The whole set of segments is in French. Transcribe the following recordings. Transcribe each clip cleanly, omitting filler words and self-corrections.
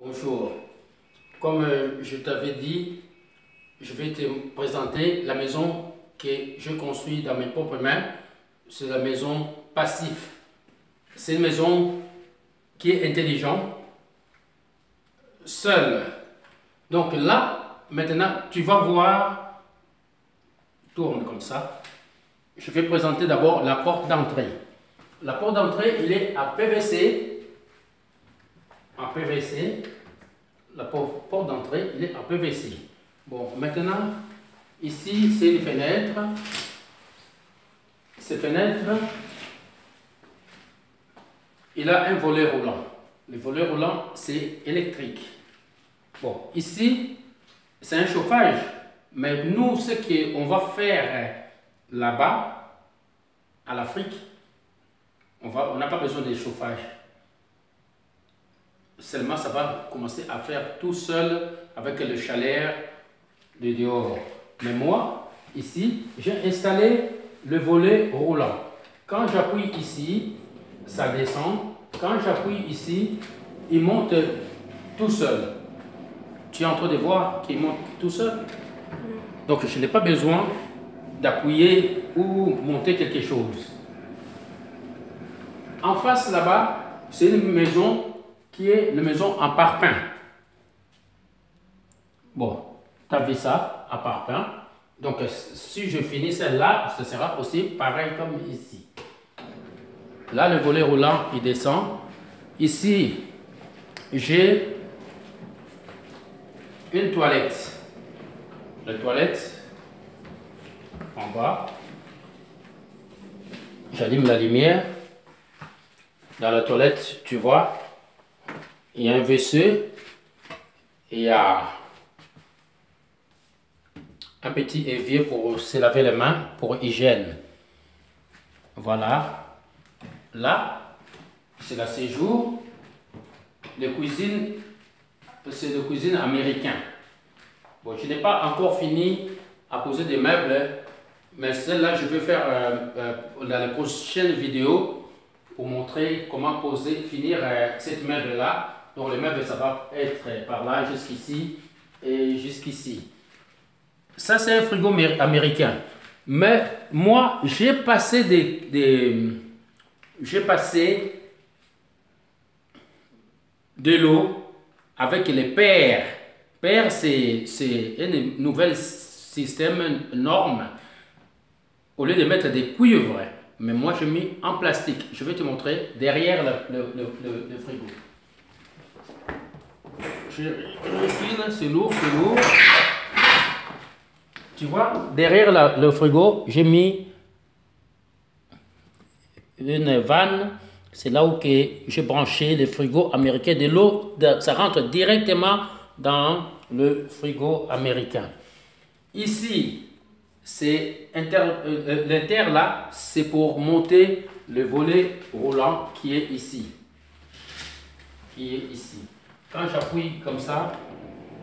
Bonjour. Comme je t'avais dit, je vais te présenter la maison que je construis dans mes propres mains. C'est la maison Passif. C'est une maison qui est intelligente, seule. Donc là, maintenant, tu vas voir, tourne comme ça. Je vais présenter d'abord la porte d'entrée. La porte d'entrée, il est à PVC. En PVC. La porte d'entrée, il est en PVC. Bon, maintenant, ici, c'est les fenêtres. Ces fenêtres, il a un volet roulant. Le volet roulant, c'est électrique. Bon, ici, c'est un chauffage. Mais nous, ce qu'on va faire là-bas, à l'Afrique, on n'a pas besoin de chauffage. Seulement, ça va commencer à faire tout seul avec le chaleur de dehors. Mais moi, ici, j'ai installé le volet roulant. Quand j'appuie ici, ça descend. Quand j'appuie ici, il monte tout seul. Tu es en train de voir qu'il monte tout seul. Donc, je n'ai pas besoin d'appuyer ou monter quelque chose. En face là-bas, c'est une maison qui est une maison en parpaing. Bon, tu as vu ça, en parpaing. Donc, si je finis celle-là, ce sera aussi pareil comme ici. Là, le volet roulant, il descend. Ici, j'ai une toilette. La toilette, en bas. J'allume la lumière. Dans la toilette, tu vois, il y a un WC. Il y a un petit évier pour se laver les mains, pour hygiène. Voilà. Là, c'est la séjour. Les cuisines, c'est de cuisine américain. Bon, je n'ai pas encore fini à poser des meubles, mais celle-là, je vais faire dans les prochaines vidéos pour montrer comment poser, finir cette meuble-là. Donc, les meubles, ça va être par là, jusqu'ici et jusqu'ici. Ça, c'est un frigo américain. Mais moi, j'ai passé de l'eau avec les paires. Paires, c'est un nouvel système norme. Au lieu de mettre des cuivres, mais moi, j'ai mis en plastique. Je vais te montrer derrière le frigo. Je refile, c'est lourd, c'est lourd. Tu vois, derrière le frigo, j'ai mis une vanne. C'est là où j'ai branché le frigo américain. De l'eau, ça rentre directement dans le frigo américain. Ici, c'est l'inter là, c'est pour monter le volet roulant qui est ici. Quand j'appuie comme ça,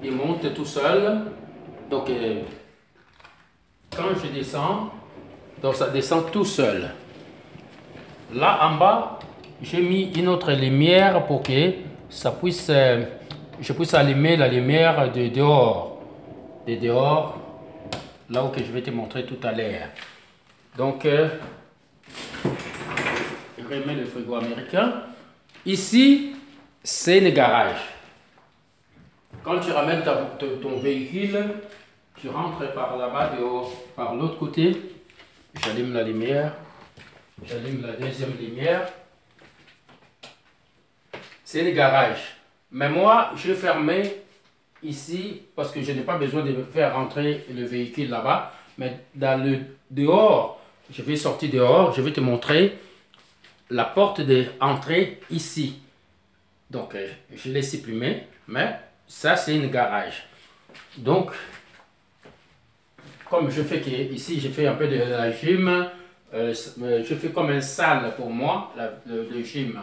il monte tout seul. Donc, quand je descends, donc ça descend tout seul. Là en bas, j'ai mis une autre lumière pour que ça puisse, je puisse allumer la lumière de dehors. De dehors, là où que je vais te montrer tout à l'heure. Donc, je remets le frigo américain. Ici, c'est le garage. Quand tu ramènes ton véhicule, tu rentres par là-bas dehors, par l'autre côté. J'allume la lumière. J'allume la deuxième lumière. C'est le garage. Mais moi, je fermé ici parce que je n'ai pas besoin de faire rentrer le véhicule là-bas. Mais dans le dehors, je vais sortir dehors. Je vais te montrer la porte d'entrée ici. Donc, je l'ai supprimé. Mais ça, c'est un garage. Donc, comme je fais ici, je fais un peu de la gym. Je fais comme une salle pour moi, le gym.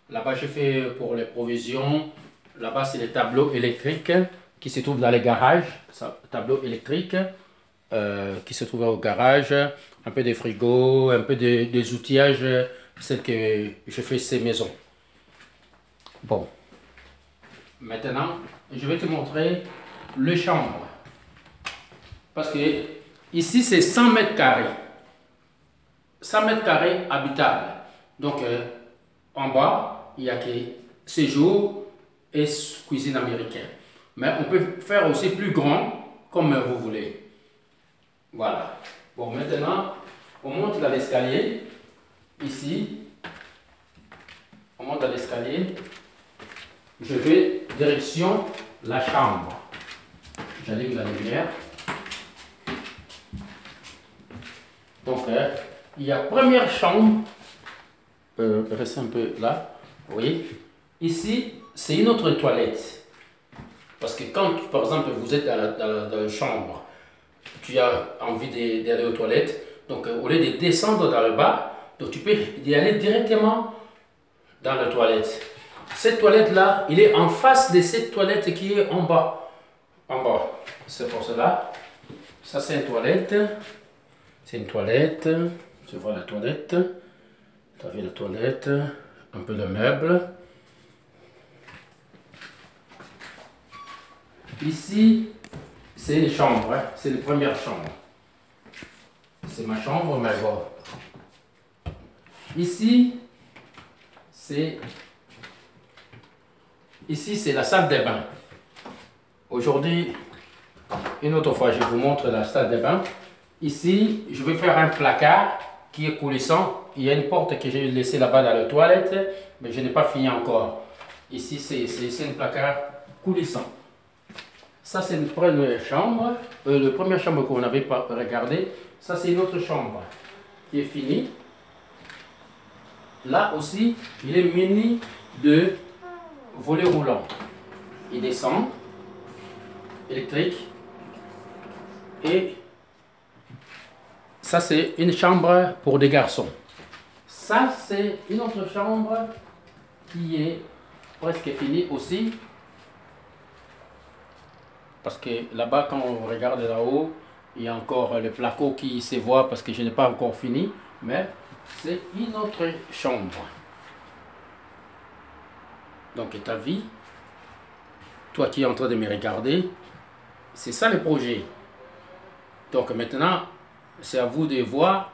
Là-bas, je fais pour les provisions. Là-bas, c'est les tableaux électriques qui se trouvent dans les garages. Tableaux électriques qui se trouvent au garage. Un peu de frigo, un peu des outillages, celles que je fais ces maisons. Bon. Maintenant, je vais te montrer le chambre. Parce que ici, c'est 100 mètres carrés. 100 mètres carrés habitables. Donc, en bas, il n'y a que séjour et cuisine américaine. Mais on peut faire aussi plus grand, comme vous voulez. Voilà. Bon, maintenant, on monte dans l'escalier. Ici, on monte dans l'escalier. Je vais direction la chambre. J'allume la lumière. Donc, il y a première chambre. Restez un peu là. Vous voyez, ici, c'est une autre toilette. Parce que quand, par exemple, vous êtes dans la chambre, tu as envie d'aller aux toilettes, donc au lieu de descendre dans le bas, donc tu peux y aller directement dans la toilette. Cette toilette-là, il est en face de cette toilette qui est en bas. En bas. C'est pour cela. Ça, c'est une toilette. C'est une toilette. Tu vois la toilette. Tu as vu la toilette. Un peu de meubles. Ici, c'est une chambre. Hein. C'est la première chambre. C'est ma chambre, mais bon. Ici, c'est la salle de bain. Aujourd'hui, une autre fois, je vous montre la salle de bain. Ici, je vais faire un placard qui est coulissant. Il y a une porte que j'ai laissée là-bas dans la toilette, mais je n'ai pas fini encore. Ici, c'est un placard coulissant. Ça, c'est une première chambre. La première chambre qu'on n'avait pas regardée. Ça, c'est une autre chambre qui est finie. Là aussi, il est muni de volets roulants. Il descend, électrique. Et ça, c'est une chambre pour des garçons. Ça, c'est une autre chambre qui est presque finie aussi. Parce que là-bas, quand on regarde là-haut, il y a encore le placo qui se voit parce que je n'ai pas encore fini. Mais c'est une autre chambre. Donc, ta vie, toi qui es en train de me regarder, c'est ça le projet. Donc maintenant, c'est à vous de voir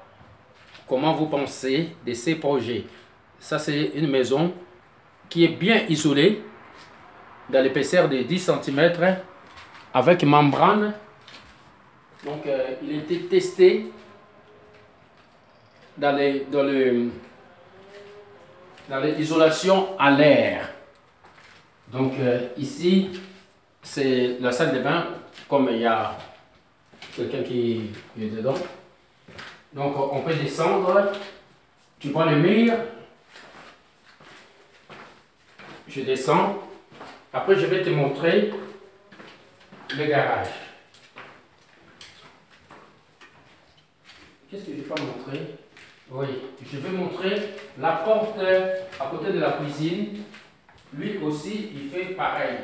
comment vous pensez de ces projets. Ça, c'est une maison qui est bien isolée dans l'épaisseur de 10 cm avec membrane. Donc, il a été testé dans l'isolation à l'air. Donc, ici, c'est la salle de bain, comme il y a quelqu'un qui est dedans. Donc, on peut descendre. Tu vois le mur. Je descends. Après, je vais te montrer le garage. Qu'est-ce que je vais pas montrer? Oui, je vais montrer la porte à côté de la cuisine. Lui aussi, il fait pareil.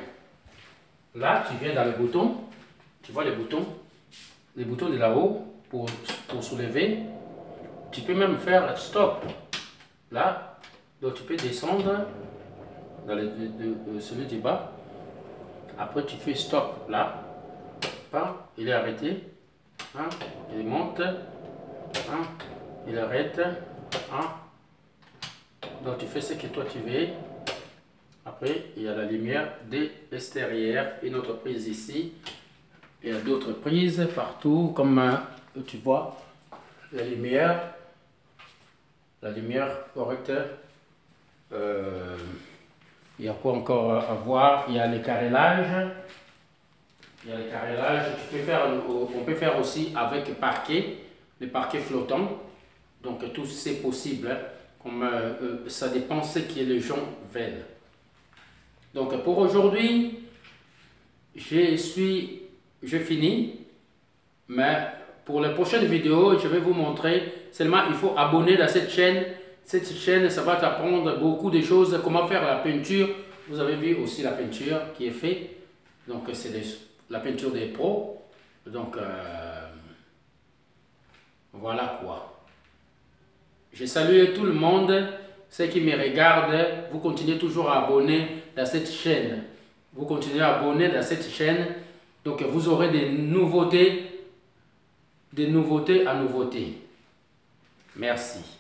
Là, tu viens dans le bouton. Tu vois les boutons de là-haut pour soulever. Tu peux même faire stop. Là, donc tu peux descendre dans celui du bas. Après, tu fais stop là. Il est arrêté. Il monte. Il arrête. Donc, tu fais ce que toi tu veux. Après, il y a la lumière de l'extérieur. Une autre prise ici. Il y a d'autres prises partout, comme tu vois, la lumière correcte. Il y a quoi encore à voir? Il y a les carrelages. Il y a les carrelages. On peut faire aussi avec parquet, les parquets flottants. Donc tout c'est possible. Comme ça dépend ce que les gens veulent. Donc pour aujourd'hui, je finis, mais pour les prochaines vidéos, je vais vous montrer, seulement il faut abonner à cette chaîne. Cette chaîne, ça va t'apprendre beaucoup de choses, comment faire la peinture. Vous avez vu aussi la peinture qui est faite. Donc c'est la peinture des pros. Donc voilà quoi. Je salue tout le monde, ceux qui me regardent. Vous continuez toujours à abonner à cette chaîne. vous continuez à abonner dans cette chaîne. Donc vous aurez des nouveautés à nouveautés. Merci.